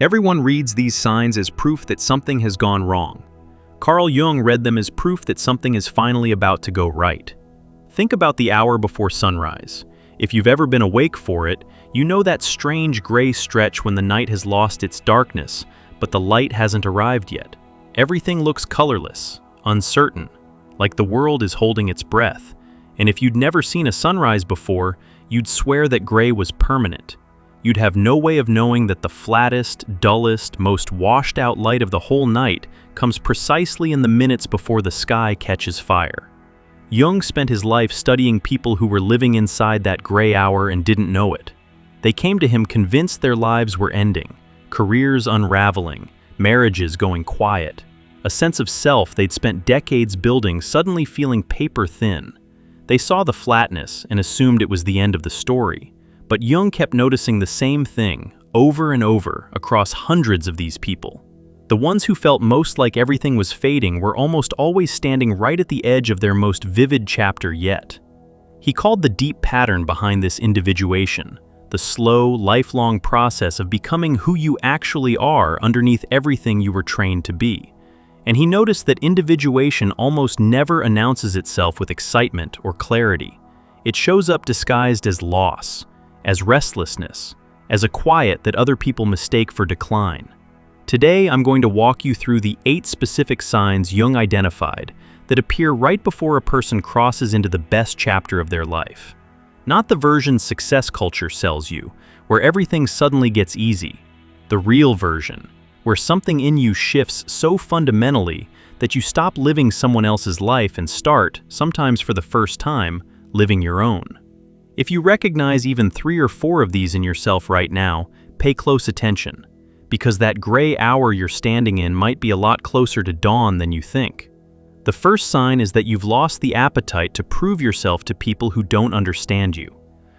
Everyone reads these signs as proof that something has gone wrong. Carl Jung read them as proof that something is finally about to go right. Think about the hour before sunrise. If you've ever been awake for it, you know that strange gray stretch when the night has lost its darkness, but the light hasn't arrived yet. Everything looks colorless, uncertain, like the world is holding its breath. And if you'd never seen a sunrise before, you'd swear that gray was permanent. You'd have no way of knowing that the flattest, dullest, most washed-out light of the whole night comes precisely in the minutes before the sky catches fire. Jung spent his life studying people who were living inside that gray hour and didn't know it. They came to him convinced their lives were ending, careers unraveling, marriages going quiet. A sense of self they'd spent decades building suddenly feeling paper thin. They saw the flatness and assumed it was the end of the story. But Jung kept noticing the same thing over and over across hundreds of these people. The ones who felt most like everything was fading were almost always standing right at the edge of their most vivid chapter yet. He called the deep pattern behind this individuation, the slow, lifelong process of becoming who you actually are underneath everything you were trained to be. And he noticed that individuation almost never announces itself with excitement or clarity. It shows up disguised as loss, as restlessness, as a quiet that other people mistake for decline. Today, I'm going to walk you through the 8 specific signs Jung identified that appear right before a person crosses into the best chapter of their life. Not the version success culture sells you, where everything suddenly gets easy. The real version, where something in you shifts so fundamentally that you stop living someone else's life and start, sometimes for the first time, living your own. If you recognize even 3 or 4 of these in yourself right now, pay close attention, because that gray hour you're standing in might be a lot closer to dawn than you think. The first sign is that you've lost the appetite to prove yourself to people who don't understand you.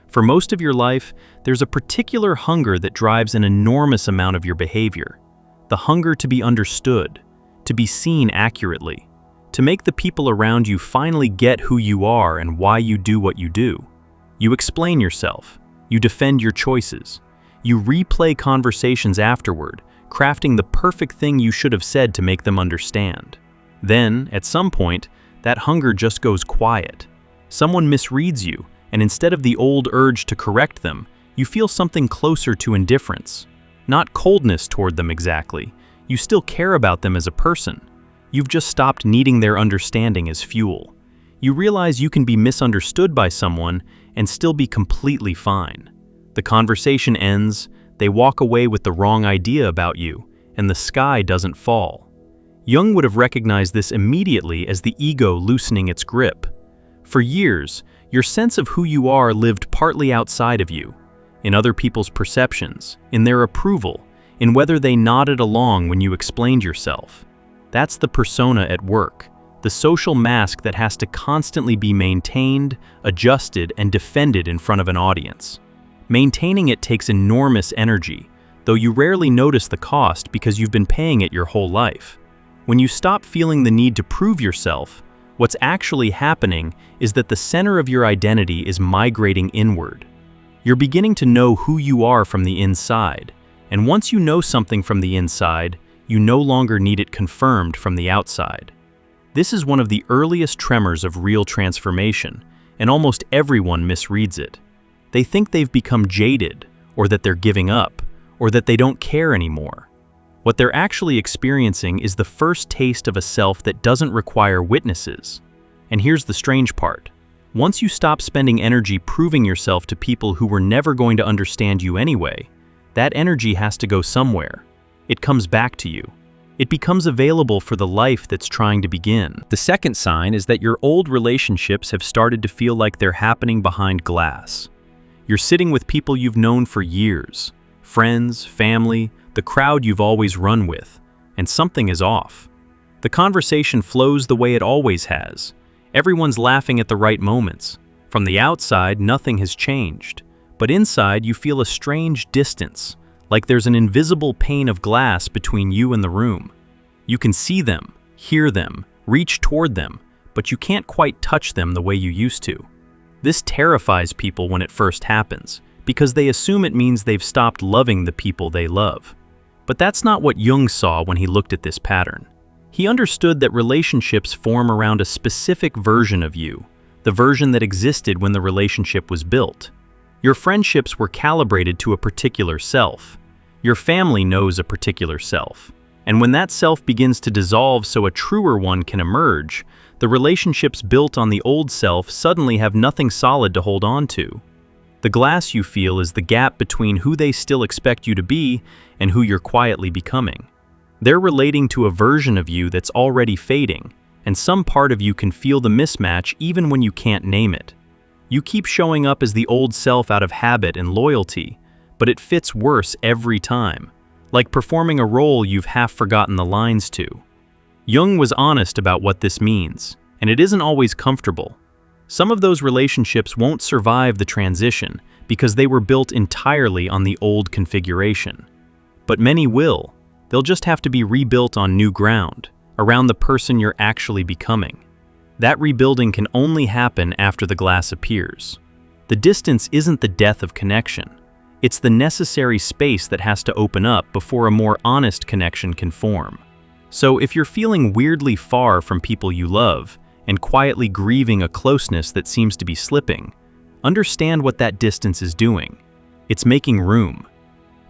For most of your life, there's a particular hunger that drives an enormous amount of your behavior. The hunger to be understood, to be seen accurately, to make the people around you finally get who you are and why you do what you do. You explain yourself, you defend your choices, you replay conversations afterward, crafting the perfect thing you should have said to make them understand. Then, at some point, that hunger just goes quiet. Someone misreads you, and instead of the old urge to correct them, you feel something closer to indifference. Not coldness toward them exactly. You still care about them as a person. You've just stopped needing their understanding as fuel. You realize you can be misunderstood by someone and still be completely fine. The conversation ends, they walk away with the wrong idea about you, and the sky doesn't fall. Jung would have recognized this immediately as the ego loosening its grip. For years, your sense of who you are lived partly outside of you, in other people's perceptions, in their approval, in whether they nodded along when you explained yourself. That's the persona at work. The social mask that has to constantly be maintained, adjusted, and defended in front of an audience. Maintaining it takes enormous energy, though you rarely notice the cost because you've been paying it your whole life. When you stop feeling the need to prove yourself, what's actually happening is that the center of your identity is migrating inward. You're beginning to know who you are from the inside, and once you know something from the inside, you no longer need it confirmed from the outside. This is one of the earliest tremors of real transformation, and almost everyone misreads it. They think they've become jaded, or that they're giving up, or that they don't care anymore. What they're actually experiencing is the first taste of a self that doesn't require witnesses. And here's the strange part. Once you stop spending energy proving yourself to people who were never going to understand you anyway, that energy has to go somewhere. It comes back to you. It becomes available for the life that's trying to begin. The second sign is that your old relationships have started to feel like they're happening behind glass. You're sitting with people you've known for years, friends, family, the crowd you've always run with, and something is off. The conversation flows the way it always has. Everyone's laughing at the right moments. From the outside, nothing has changed, but inside you feel a strange distance, like there's an invisible pane of glass between you and the room. You can see them, hear them, reach toward them, but you can't quite touch them the way you used to. This terrifies people when it first happens, because they assume it means they've stopped loving the people they love. But that's not what Jung saw when he looked at this pattern. He understood that relationships form around a specific version of you, the version that existed when the relationship was built. Your friendships were calibrated to a particular self. Your family knows a particular self. And when that self begins to dissolve so a truer one can emerge, the relationships built on the old self suddenly have nothing solid to hold on to. The glass you feel is the gap between who they still expect you to be and who you're quietly becoming. They're relating to a version of you that's already fading, and some part of you can feel the mismatch even when you can't name it. You keep showing up as the old self out of habit and loyalty, but it fits worse every time, like performing a role you've half forgotten the lines to. Jung was honest about what this means, and it isn't always comfortable. Some of those relationships won't survive the transition because they were built entirely on the old configuration. But many will. They'll just have to be rebuilt on new ground, around the person you're actually becoming. That rebuilding can only happen after the glass appears. The distance isn't the death of connection. It's the necessary space that has to open up before a more honest connection can form. So if you're feeling weirdly far from people you love, and quietly grieving a closeness that seems to be slipping, understand what that distance is doing. It's making room.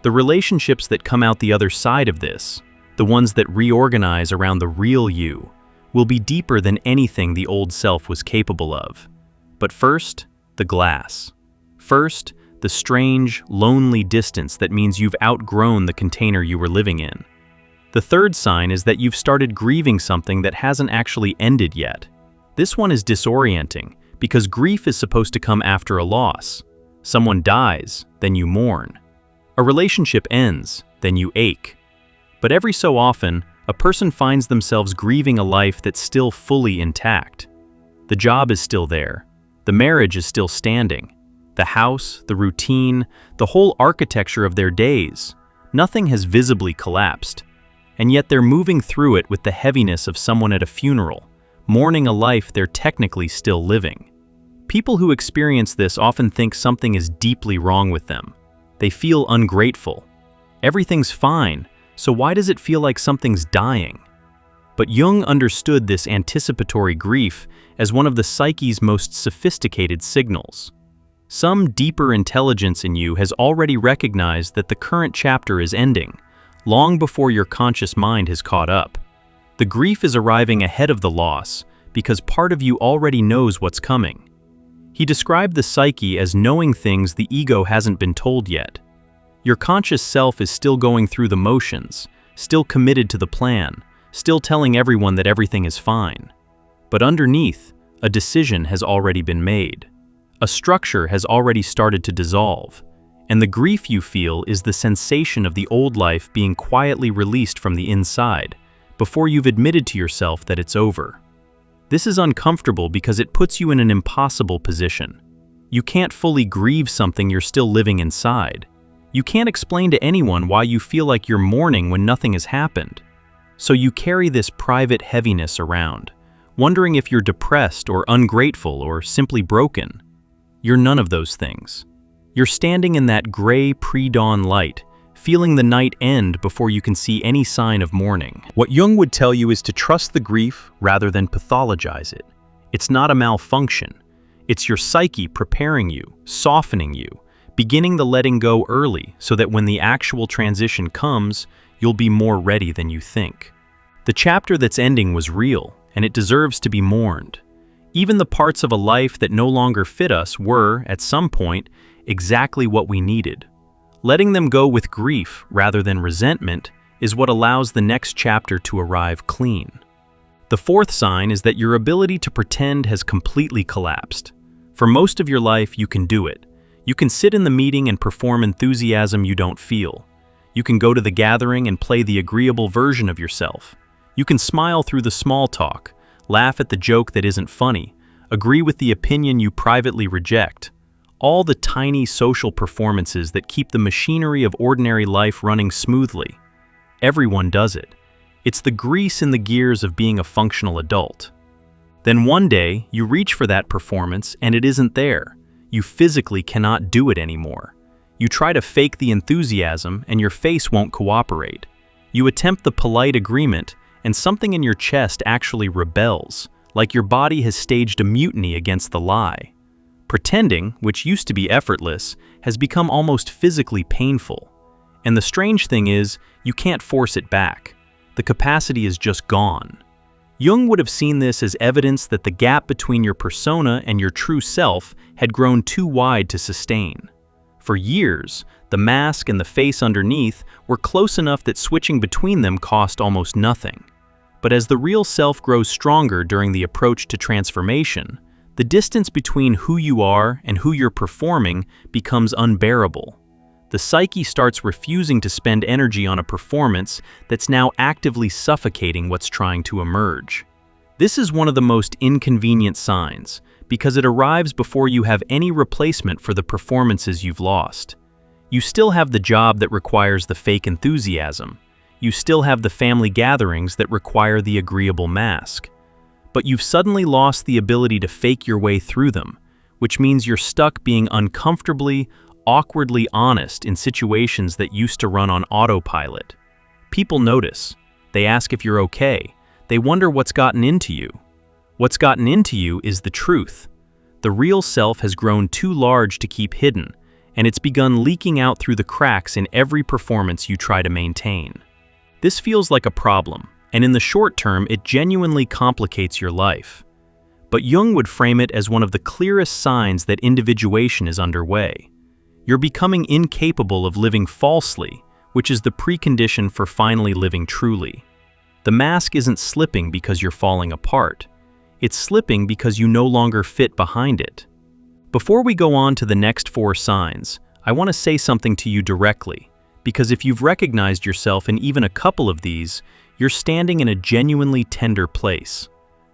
The relationships that come out the other side of this, the ones that reorganize around the real you, will be deeper than anything the old self was capable of. But first, the glass. First, the strange, lonely distance that means you've outgrown the container you were living in. The third sign is that you've started grieving something that hasn't actually ended yet. This one is disorienting because grief is supposed to come after a loss. Someone dies, then you mourn. A relationship ends, then you ache. But every so often, a person finds themselves grieving a life that's still fully intact. The job is still there. The marriage is still standing. The house, the routine, the whole architecture of their days. Nothing has visibly collapsed. And yet they're moving through it with the heaviness of someone at a funeral, mourning a life they're technically still living. People who experience this often think something is deeply wrong with them. They feel ungrateful. Everything's fine, so why does it feel like something's dying? But Jung understood this anticipatory grief as one of the psyche's most sophisticated signals. Some deeper intelligence in you has already recognized that the current chapter is ending, long before your conscious mind has caught up. The grief is arriving ahead of the loss because part of you already knows what's coming. He described the psyche as knowing things the ego hasn't been told yet. Your conscious self is still going through the motions, still committed to the plan, still telling everyone that everything is fine. But underneath, a decision has already been made. A structure has already started to dissolve, and the grief you feel is the sensation of the old life being quietly released from the inside, before you've admitted to yourself that it's over. This is uncomfortable because it puts you in an impossible position. You can't fully grieve something you're still living inside. You can't explain to anyone why you feel like you're mourning when nothing has happened. So you carry this private heaviness around, wondering if you're depressed or ungrateful or simply broken. You're none of those things. You're standing in that gray pre-dawn light, feeling the night end before you can see any sign of mourning. What Jung would tell you is to trust the grief rather than pathologize it. It's not a malfunction. It's your psyche preparing you, softening you, beginning the letting go early so that when the actual transition comes, you'll be more ready than you think. The chapter that's ending was real, and it deserves to be mourned. Even the parts of a life that no longer fit us were, at some point, exactly what we needed. Letting them go with grief rather than resentment is what allows the next chapter to arrive clean. The fourth sign is that your ability to pretend has completely collapsed. For most of your life, you can do it. You can sit in the meeting and perform enthusiasm you don't feel. You can go to the gathering and play the agreeable version of yourself. You can smile through the small talk, laugh at the joke that isn't funny, agree with the opinion you privately reject. All the tiny social performances that keep the machinery of ordinary life running smoothly. Everyone does it. It's the grease in the gears of being a functional adult. Then one day, you reach for that performance and it isn't there. You physically cannot do it anymore. You try to fake the enthusiasm and your face won't cooperate. You attempt the polite agreement and something in your chest actually rebels, like your body has staged a mutiny against the lie. Pretending, which used to be effortless, has become almost physically painful. And the strange thing is, you can't force it back. The capacity is just gone. Jung would have seen this as evidence that the gap between your persona and your true self had grown too wide to sustain. For years, the mask and the face underneath were close enough that switching between them cost almost nothing. But as the real self grows stronger during the approach to transformation, the distance between who you are and who you're performing becomes unbearable. The psyche starts refusing to spend energy on a performance that's now actively suffocating what's trying to emerge. This is one of the most inconvenient signs, because it arrives before you have any replacement for the performances you've lost. You still have the job that requires the fake enthusiasm. You still have the family gatherings that require the agreeable mask. But you've suddenly lost the ability to fake your way through them, which means you're stuck being uncomfortably, awkwardly honest in situations that used to run on autopilot. People notice. They ask if you're okay. They wonder what's gotten into you. What's gotten into you is the truth. The real self has grown too large to keep hidden, and it's begun leaking out through the cracks in every performance you try to maintain. This feels like a problem, and in the short term, it genuinely complicates your life. But Jung would frame it as one of the clearest signs that individuation is underway. You're becoming incapable of living falsely, which is the precondition for finally living truly. The mask isn't slipping because you're falling apart. It's slipping because you no longer fit behind it. Before we go on to the next 4 signs, I want to say something to you directly, because if you've recognized yourself in even a couple of these, you're standing in a genuinely tender place.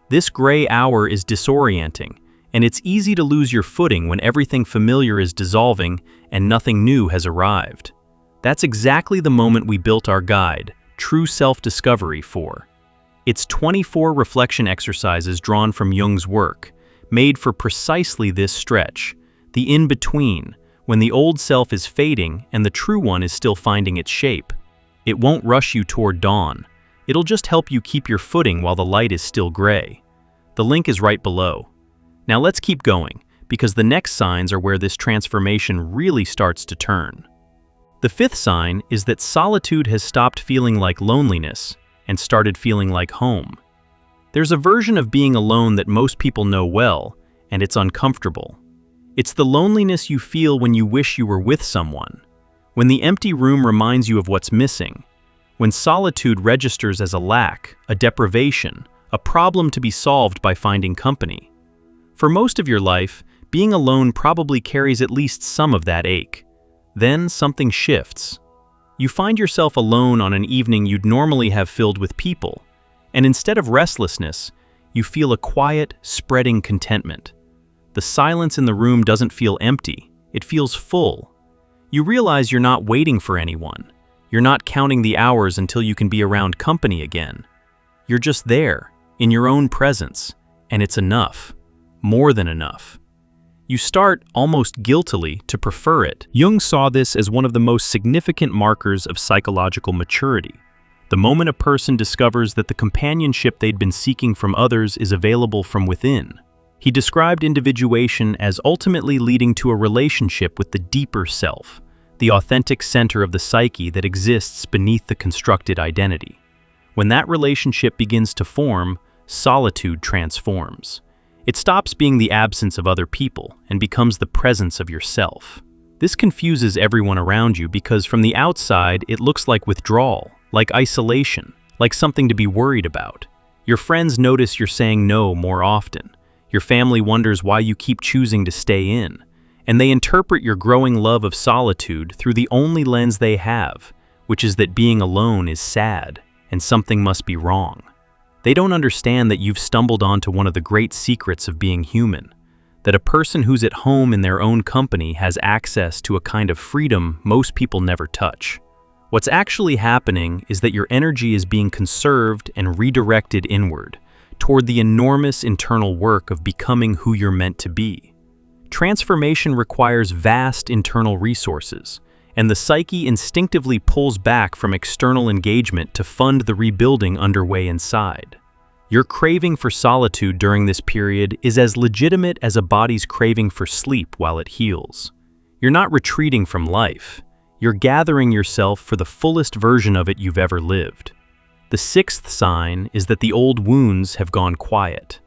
This gray hour is disorienting, and it's easy to lose your footing when everything familiar is dissolving and nothing new has arrived. That's exactly the moment we built our guide, True Self-Discovery, for. It's 24 reflection exercises drawn from Jung's work, made for precisely this stretch, the in-between, when the old self is fading and the true one is still finding its shape. It won't rush you toward dawn. It'll just help you keep your footing while the light is still gray. The link is right below. Now let's keep going, because the next signs are where this transformation really starts to turn. The 5th sign is that solitude has stopped feeling like loneliness and started feeling like home. There's a version of being alone that most people know well, and it's uncomfortable. It's the loneliness you feel when you wish you were with someone, when the empty room reminds you of what's missing, when solitude registers as a lack, a deprivation, a problem to be solved by finding company. For most of your life, being alone probably carries at least some of that ache. Then something shifts. You find yourself alone on an evening you'd normally have filled with people, and instead of restlessness, you feel a quiet, spreading contentment. The silence in the room doesn't feel empty, it feels full. You realize you're not waiting for anyone. You're not counting the hours until you can be around company again. You're just there, in your own presence, and it's enough. More than enough. You start, almost guiltily, to prefer it. Jung saw this as one of the most significant markers of psychological maturity. The moment a person discovers that the companionship they'd been seeking from others is available from within. He described individuation as ultimately leading to a relationship with the deeper self, the authentic center of the psyche that exists beneath the constructed identity. When that relationship begins to form, solitude transforms. It stops being the absence of other people and becomes the presence of yourself. This confuses everyone around you because from the outside it looks like withdrawal, like isolation, like something to be worried about. Your friends notice you're saying no more often. Your family wonders why you keep choosing to stay in. And they interpret your growing love of solitude through the only lens they have, which is that being alone is sad and something must be wrong. They don't understand that you've stumbled onto one of the great secrets of being human, that a person who's at home in their own company has access to a kind of freedom most people never touch. What's actually happening is that your energy is being conserved and redirected inward, toward the enormous internal work of becoming who you're meant to be. Transformation requires vast internal resources, and the psyche instinctively pulls back from external engagement to fund the rebuilding underway inside. Your craving for solitude during this period is as legitimate as a body's craving for sleep while it heals. You're not retreating from life. You're gathering yourself for the fullest version of it you've ever lived. The sixth sign is that the old wounds have gone quiet.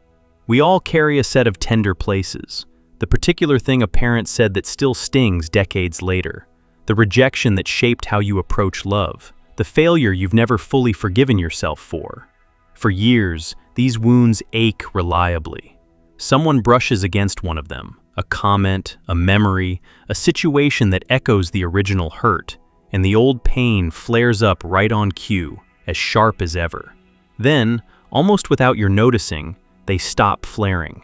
We all carry a set of tender places. The particular thing a parent said that still stings decades later. The rejection that shaped how you approach love. The failure you've never fully forgiven yourself for. For years, these wounds ache reliably. Someone brushes against one of them. A comment, a memory, a situation that echoes the original hurt, and the old pain flares up right on cue, as sharp as ever. Then, almost without your noticing, they stop flaring.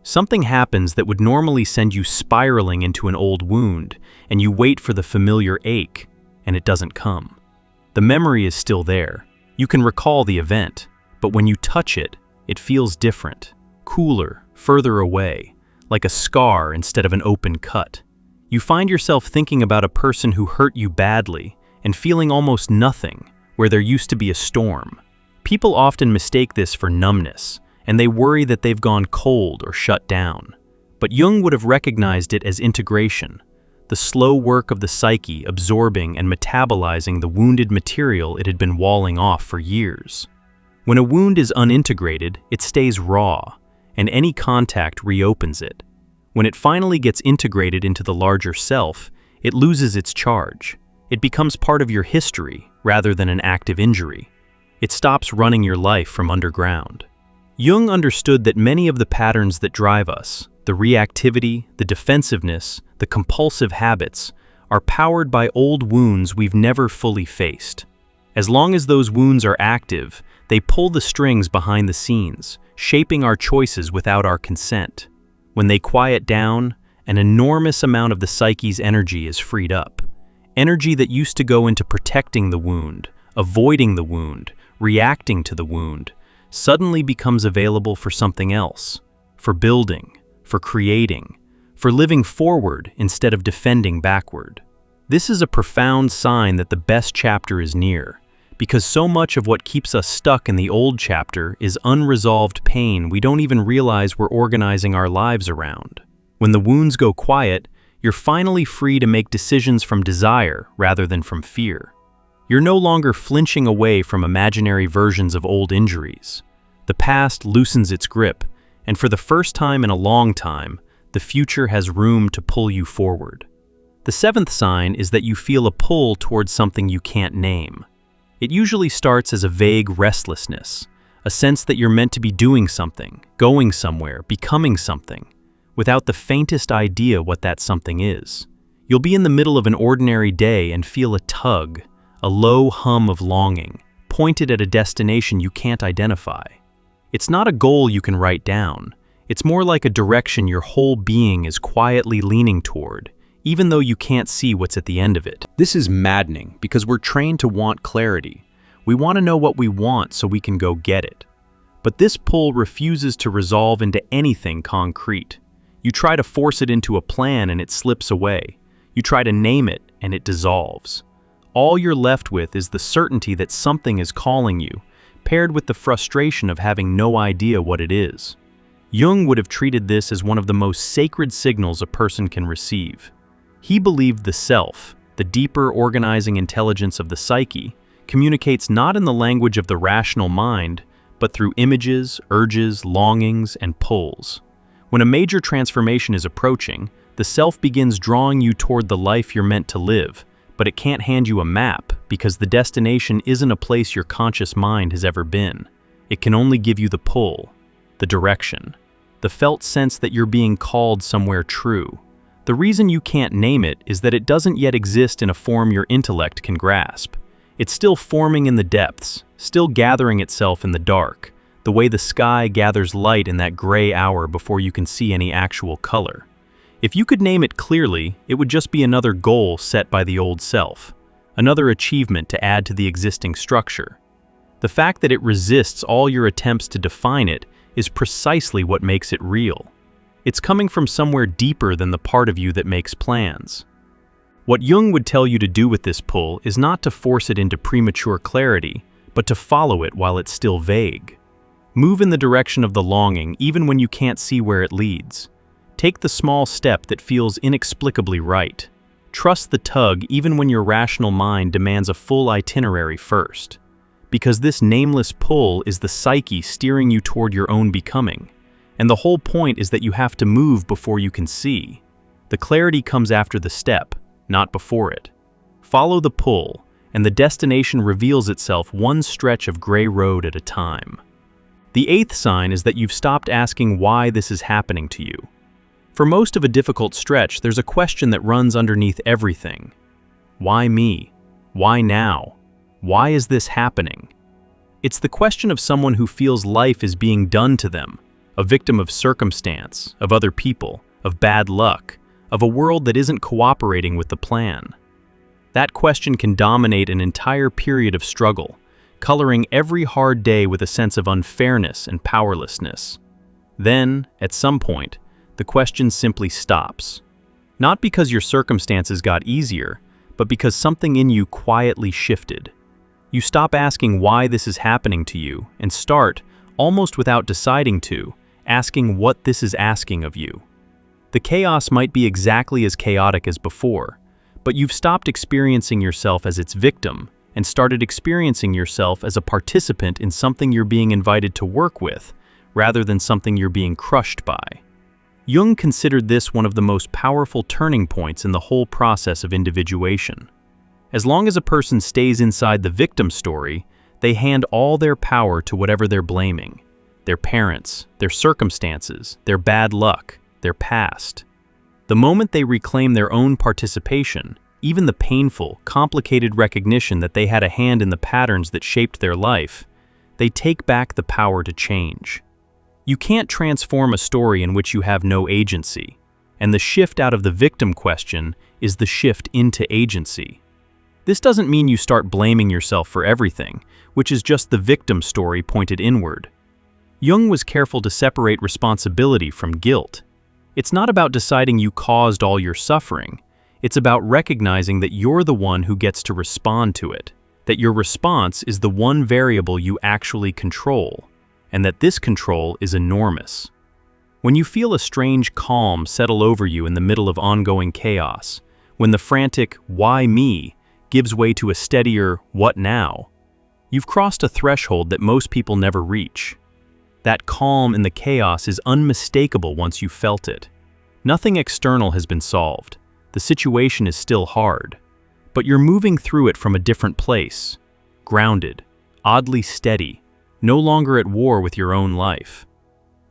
Something happens that would normally send you spiraling into an old wound, and you wait for the familiar ache, and it doesn't come. The memory is still there. You can recall the event, but when you touch it, it feels different, cooler, further away, like a scar instead of an open cut. You find yourself thinking about a person who hurt you badly and feeling almost nothing where there used to be a storm. People often mistake this for numbness, and they worry that they've gone cold or shut down. But Jung would have recognized it as integration, the slow work of the psyche absorbing and metabolizing the wounded material it had been walling off for years. When a wound is unintegrated, it stays raw, and any contact reopens it. When it finally gets integrated into the larger self, it loses its charge. It becomes part of your history rather than an active injury. It stops running your life from underground. Jung understood that many of the patterns that drive us, the reactivity, the defensiveness, the compulsive habits, are powered by old wounds we've never fully faced. As long as those wounds are active, they pull the strings behind the scenes, shaping our choices without our consent. When they quiet down, an enormous amount of the psyche's energy is freed up. Energy that used to go into protecting the wound, avoiding the wound, reacting to the wound, suddenly becomes available for something else, for building, for creating, for living forward instead of defending backward. This is a profound sign that the best chapter is near, because so much of what keeps us stuck in the old chapter is unresolved pain we don't even realize we're organizing our lives around. When the wounds go quiet, you're finally free to make decisions from desire rather than from fear. You're no longer flinching away from imaginary versions of old injuries. The past loosens its grip, and for the first time in a long time, the future has room to pull you forward. The seventh sign is that you feel a pull towards something you can't name. It usually starts as a vague restlessness, a sense that you're meant to be doing something, going somewhere, becoming something, without the faintest idea what that something is. You'll be in the middle of an ordinary day and feel a tug, a low hum of longing, pointed at a destination you can't identify. It's not a goal you can write down. It's more like a direction your whole being is quietly leaning toward, even though you can't see what's at the end of it. This is maddening because we're trained to want clarity. We want to know what we want so we can go get it. But this pull refuses to resolve into anything concrete. You try to force it into a plan and it slips away. You try to name it and it dissolves. All you're left with is the certainty that something is calling you, paired with the frustration of having no idea what it is. Jung would have treated this as one of the most sacred signals a person can receive. He believed the self, the deeper organizing intelligence of the psyche, communicates not in the language of the rational mind, but through images, urges, longings, and pulls. When a major transformation is approaching, the self begins drawing you toward the life you're meant to live, but it can't hand you a map because the destination isn't a place your conscious mind has ever been. It can only give you the pull, the direction, the felt sense that you're being called somewhere true. The reason you can't name it is that it doesn't yet exist in a form your intellect can grasp. It's still forming in the depths, still gathering itself in the dark, the way the sky gathers light in that gray hour before you can see any actual color. If you could name it clearly, it would just be another goal set by the old self, another achievement to add to the existing structure. The fact that it resists all your attempts to define it is precisely what makes it real. It's coming from somewhere deeper than the part of you that makes plans. What Jung would tell you to do with this pull is not to force it into premature clarity, but to follow it while it's still vague. Move in the direction of the longing even when you can't see where it leads. Take the small step that feels inexplicably right. Trust the tug even when your rational mind demands a full itinerary first. Because this nameless pull is the psyche steering you toward your own becoming. And the whole point is that you have to move before you can see. The clarity comes after the step, not before it. Follow the pull, and the destination reveals itself one stretch of gray road at a time. The eighth sign is that you've stopped asking why this is happening to you. For most of a difficult stretch, there's a question that runs underneath everything. Why me? Why now? Why is this happening? It's the question of someone who feels life is being done to them, a victim of circumstance, of other people, of bad luck, of a world that isn't cooperating with the plan. That question can dominate an entire period of struggle, coloring every hard day with a sense of unfairness and powerlessness. Then, at some point, the question simply stops. Not because your circumstances got easier, but because something in you quietly shifted. You stop asking why this is happening to you and start, almost without deciding to, asking what this is asking of you. The chaos might be exactly as chaotic as before, but you've stopped experiencing yourself as its victim and started experiencing yourself as a participant in something you're being invited to work with, rather than something you're being crushed by. Jung considered this one of the most powerful turning points in the whole process of individuation. As long as a person stays inside the victim story, they hand all their power to whatever they're blaming: their parents, their circumstances, their bad luck, their past. The moment they reclaim their own participation, even the painful, complicated recognition that they had a hand in the patterns that shaped their life, they take back the power to change. You can't transform a story in which you have no agency, and the shift out of the victim question is the shift into agency. This doesn't mean you start blaming yourself for everything, which is just the victim story pointed inward. Jung was careful to separate responsibility from guilt. It's not about deciding you caused all your suffering. It's about recognizing that you're the one who gets to respond to it, that your response is the one variable you actually control, and that this control is enormous. When you feel a strange calm settle over you in the middle of ongoing chaos, when the frantic "why me" gives way to a steadier "what now?", you've crossed a threshold that most people never reach. That calm in the chaos is unmistakable once you've felt it. Nothing external has been solved. The situation is still hard, but you're moving through it from a different place, grounded, oddly steady, no longer at war with your own life.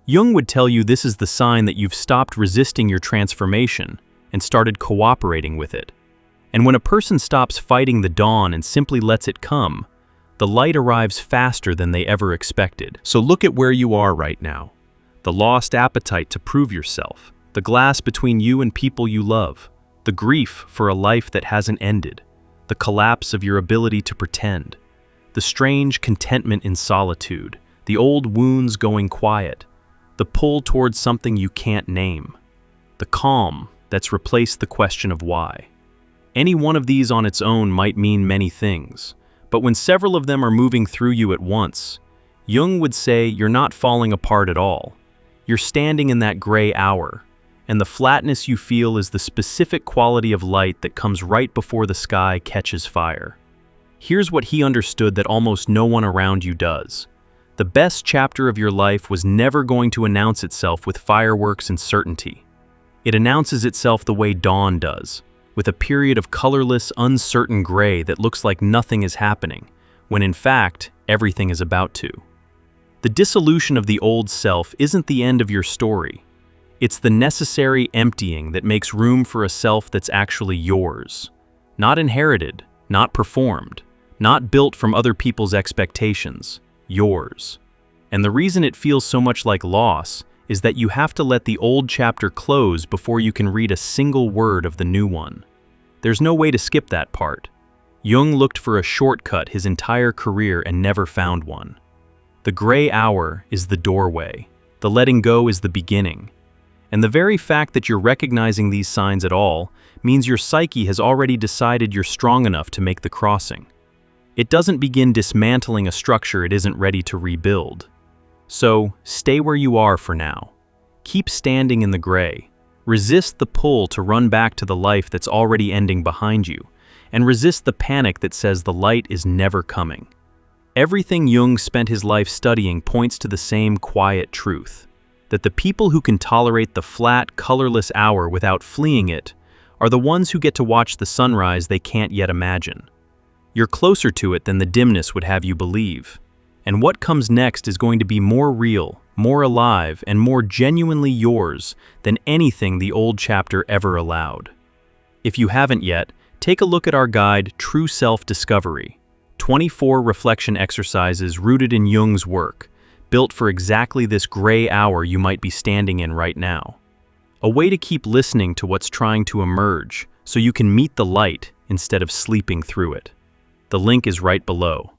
Jung would tell you this is the sign that you've stopped resisting your transformation and started cooperating with it. And when a person stops fighting the dawn and simply lets it come, the light arrives faster than they ever expected. So look at where you are right now. The lost appetite to prove yourself, the glass between you and people you love, the grief for a life that hasn't ended, the collapse of your ability to pretend, the strange contentment in solitude, the old wounds going quiet, the pull towards something you can't name, the calm that's replaced the question of why. Any one of these on its own might mean many things, but when several of them are moving through you at once, Jung would say you're not falling apart at all. You're standing in that gray hour, and the flatness you feel is the specific quality of light that comes right before the sky catches fire. Here's what he understood that almost no one around you does. The best chapter of your life was never going to announce itself with fireworks and certainty. It announces itself the way dawn does, with a period of colorless, uncertain gray that looks like nothing is happening, when in fact, everything is about to. The dissolution of the old self isn't the end of your story. It's the necessary emptying that makes room for a self that's actually yours. Not inherited, not performed, not built from other people's expectations. Yours. And the reason it feels so much like loss is that you have to let the old chapter close before you can read a single word of the new one. There's no way to skip that part. Jung looked for a shortcut his entire career and never found one. The gray hour is the doorway. The letting go is the beginning. And the very fact that you're recognizing these signs at all means your psyche has already decided you're strong enough to make the crossing. It doesn't begin dismantling a structure it isn't ready to rebuild. So, stay where you are for now. Keep standing in the gray. Resist the pull to run back to the life that's already ending behind you, and resist the panic that says the light is never coming. Everything Jung spent his life studying points to the same quiet truth, that the people who can tolerate the flat, colorless hour without fleeing it are the ones who get to watch the sunrise they can't yet imagine. You're closer to it than the dimness would have you believe. And what comes next is going to be more real, more alive, and more genuinely yours than anything the old chapter ever allowed. If you haven't yet, take a look at our guide, True Self-Discovery. 24 reflection exercises rooted in Jung's work, built for exactly this gray hour you might be standing in right now. A way to keep listening to what's trying to emerge so you can meet the light instead of sleeping through it. The link is right below.